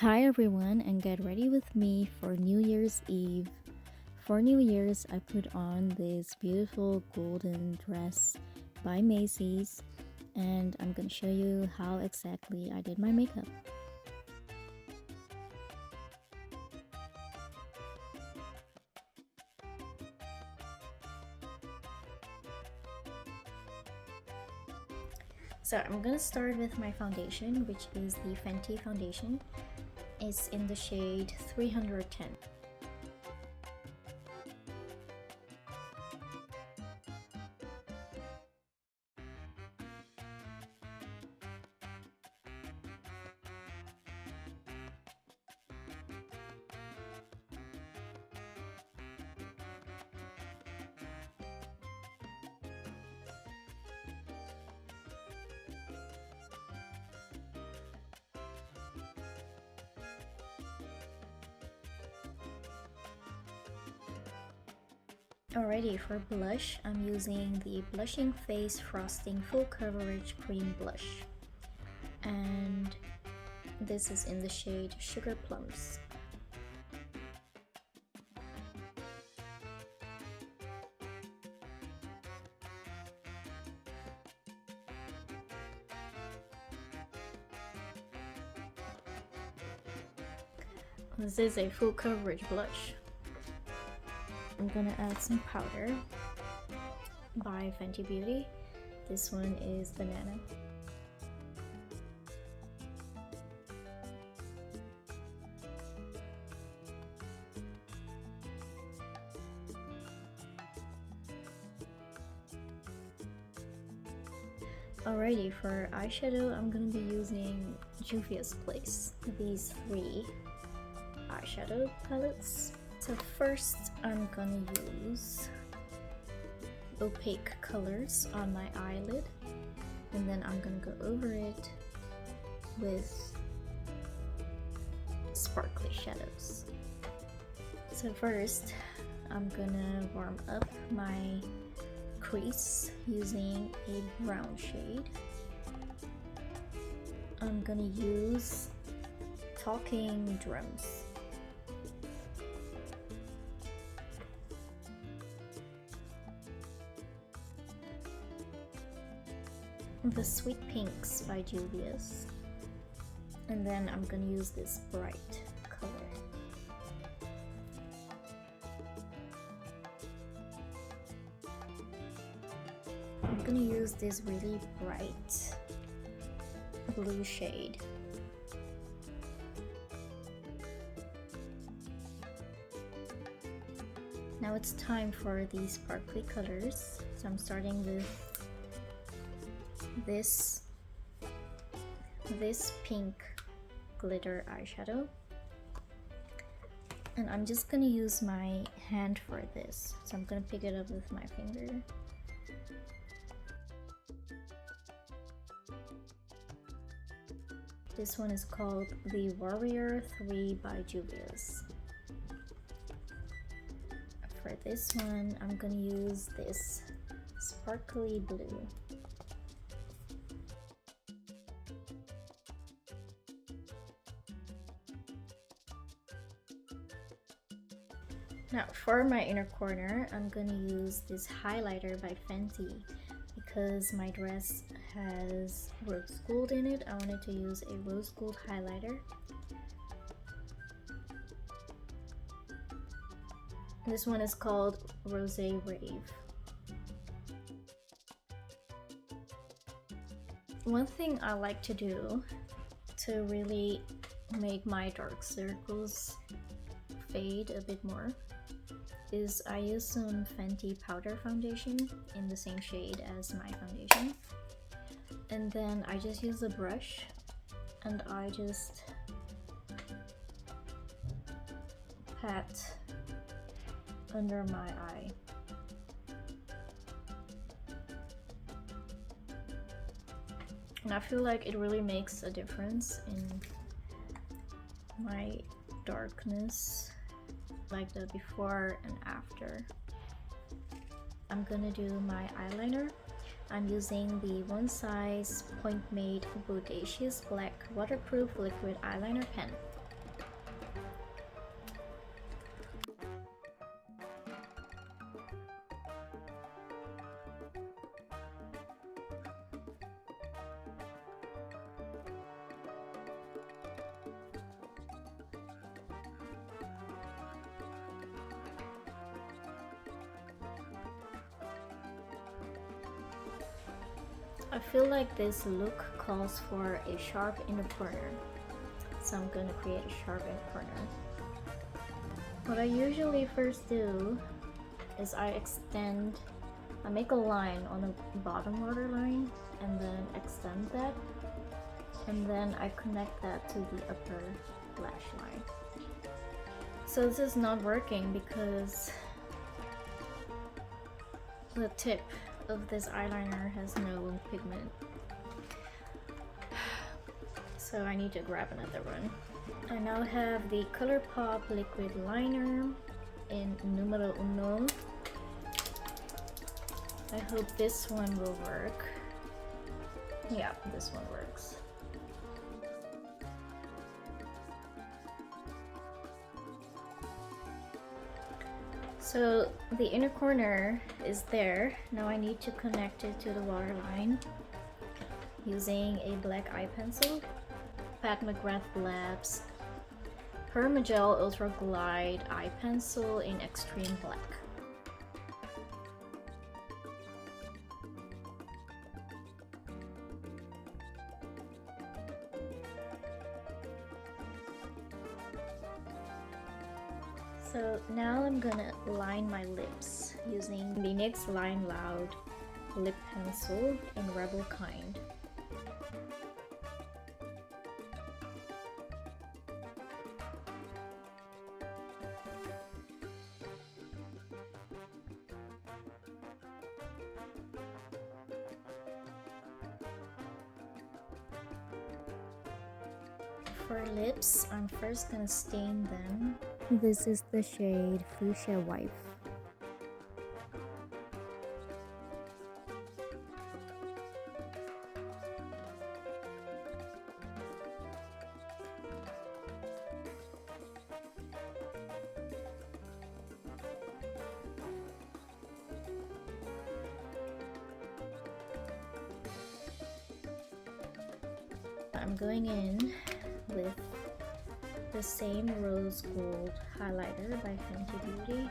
Hi everyone, and get ready with me for New Year's Eve. For New Year's, I put on this beautiful golden dress by Macy's, and I'm gonna show you how exactly I did my makeup. So I'm gonna start with my foundation, which is the Fenty foundation. It's in the shade 310. Alrighty, for blush, I'm using the Blushing Face Frosting Full Coverage Cream Blush. And this is in the shade Sugar Plums. This is a full coverage blush. I'm gonna add some powder by Fenty Beauty. This one is Banana. Alrighty, for eyeshadow, I'm gonna be using Juvia's Place. These three eyeshadow palettes. So first, I'm gonna use opaque colors on my eyelid, and then I'm gonna go over it with sparkly shadows. So first, I'm gonna warm up my crease using a brown shade. I'm gonna use Talking Drums. The Sweet Pinks by Juvia's, and then I'm gonna use this bright color. I'm gonna use this really bright blue shade. Now it's time for these sparkly colors, so I'm starting with this pink glitter eyeshadow, and I'm just gonna use my hand for this, so I'm gonna pick it up with my finger. This one is called the Warrior 3 by Juvia's. For this one, I'm gonna use this sparkly blue. Now for my inner corner, I'm gonna use this highlighter by Fenty. Because my dress has rose gold in it, I wanted to use a rose gold highlighter. This one is called Rosé Rave. One thing I like to do to really make my dark circles fade a bit more is I use some Fenty powder foundation in the same shade as my foundation, and then I just use a brush and I just pat under my eye. And I feel like it really makes a difference in my darkness, like the before and after. I'm gonna do my eyeliner. I'm using the One Size Point Made Bodacious Black Waterproof Liquid Eyeliner Pen. I feel like this look calls for a sharp inner corner, so I'm gonna create a sharp inner corner. What I usually first do is I make a line on the bottom waterline and then extend that, and then I connect that to the upper lash line. So this is not working because the tip of this eyeliner has no pigment. So I need to grab another one. I now have the ColourPop liquid liner in Numero 1. I hope this one will work. Yeah, this one works. So the inner corner is there. Now I need to connect it to the waterline using a black eye pencil. Pat McGrath Labs PermaGel Ultra Glide eye pencil in extreme black. So now I'm gonna line my lips using the NYX Line Loud lip pencil in Rebel Kind. For lips, I'm first gonna stain them. This is the shade Fuchsia Wife. I'm going in with the same rose gold highlighter by Fenty Beauty.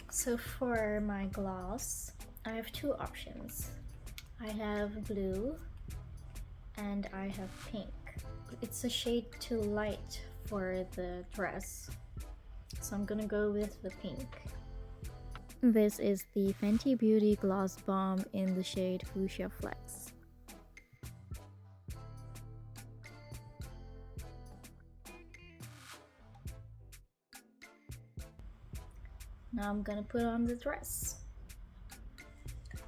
So for my gloss, I have two options. I have blue and I have pink. It's a shade too light for the dress, so I'm gonna go with the pink. This is the Fenty Beauty Gloss Bomb in the shade Fuchsia Flex. Now I'm gonna put on the dress.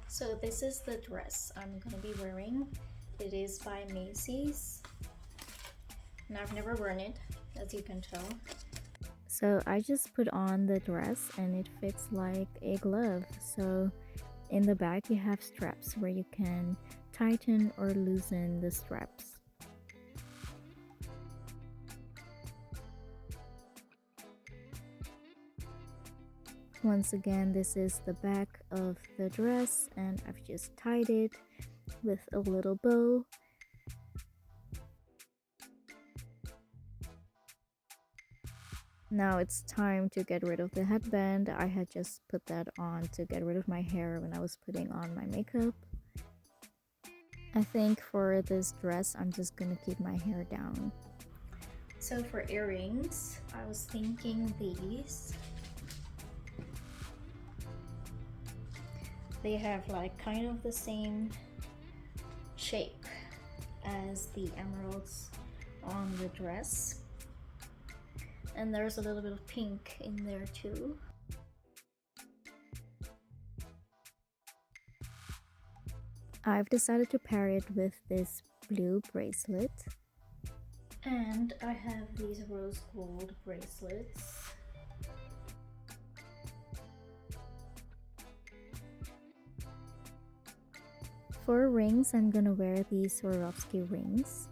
So this is the dress I'm gonna be wearing. It is by Macy's, and I've never worn it, as you can tell. So I just put on the dress and it fits like a glove. So in the back you have straps where you can tighten or loosen the straps. Once again, this is the back of the dress and I've just tied it with a little bow. Now it's time to get rid of the headband. I had just put that on to get rid of my hair when I was putting on my makeup. I think for this dress, I'm just gonna keep my hair down. So for earrings, I was thinking these. They have like kind of the same shape as the emeralds on the dress, and there's a little bit of pink in there too. I've decided to pair it with this blue bracelet, and I have these rose gold bracelets. For rings, I'm gonna wear these Swarovski rings.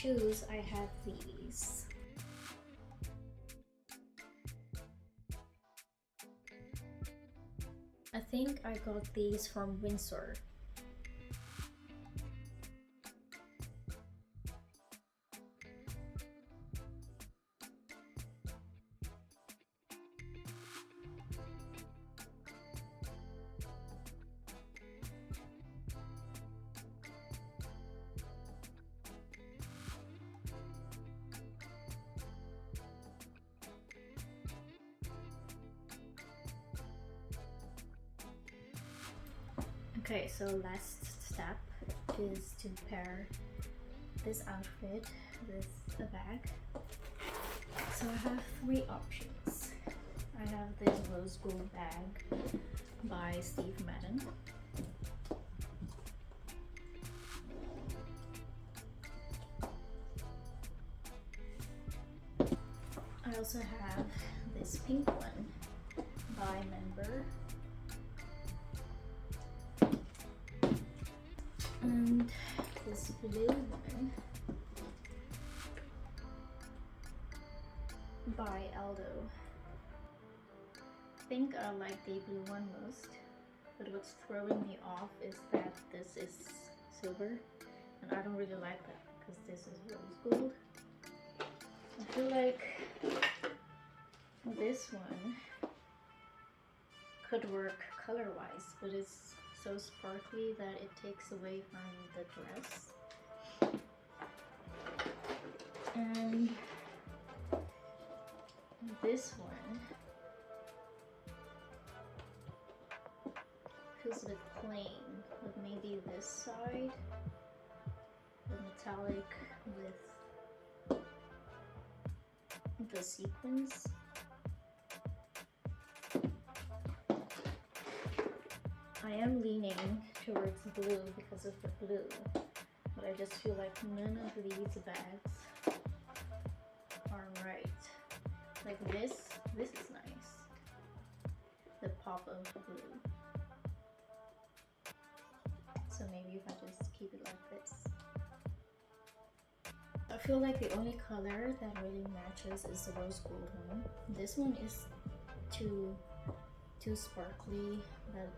shoes, I have these. I think I got these from Windsor. Okay, so last step is to pair this outfit with a bag. So I have three options. I have this rose gold bag by Madden. I also have this pink one by Menbur. And this blue one by Aldo. I think I like the blue one most, but what's throwing me off is that this is silver, and I don't really like that because this is rose gold. I feel like this one could work color-wise, but it's so sparkly that it takes away from the dress. And this one feels a bit plain, but maybe this side, the metallic with the sequins. I am leaning towards blue because of the blue, but I just feel like none of these bags are right. Like this is nice. The pop of blue. So maybe if I just keep it like this. I feel like the only color that really matches is the rose gold one. This one is too sparkly that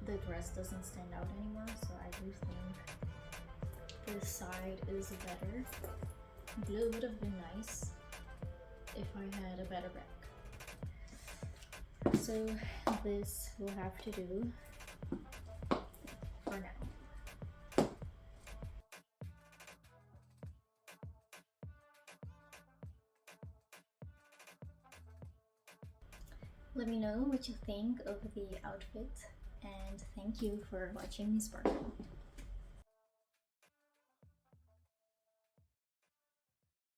the dress doesn't stand out anymore, so I do think this side is better. Blue would have been nice if I had a better bag. So this will have to do for now. Let me know what you think of the outfit, and thank you for watching me sparkle.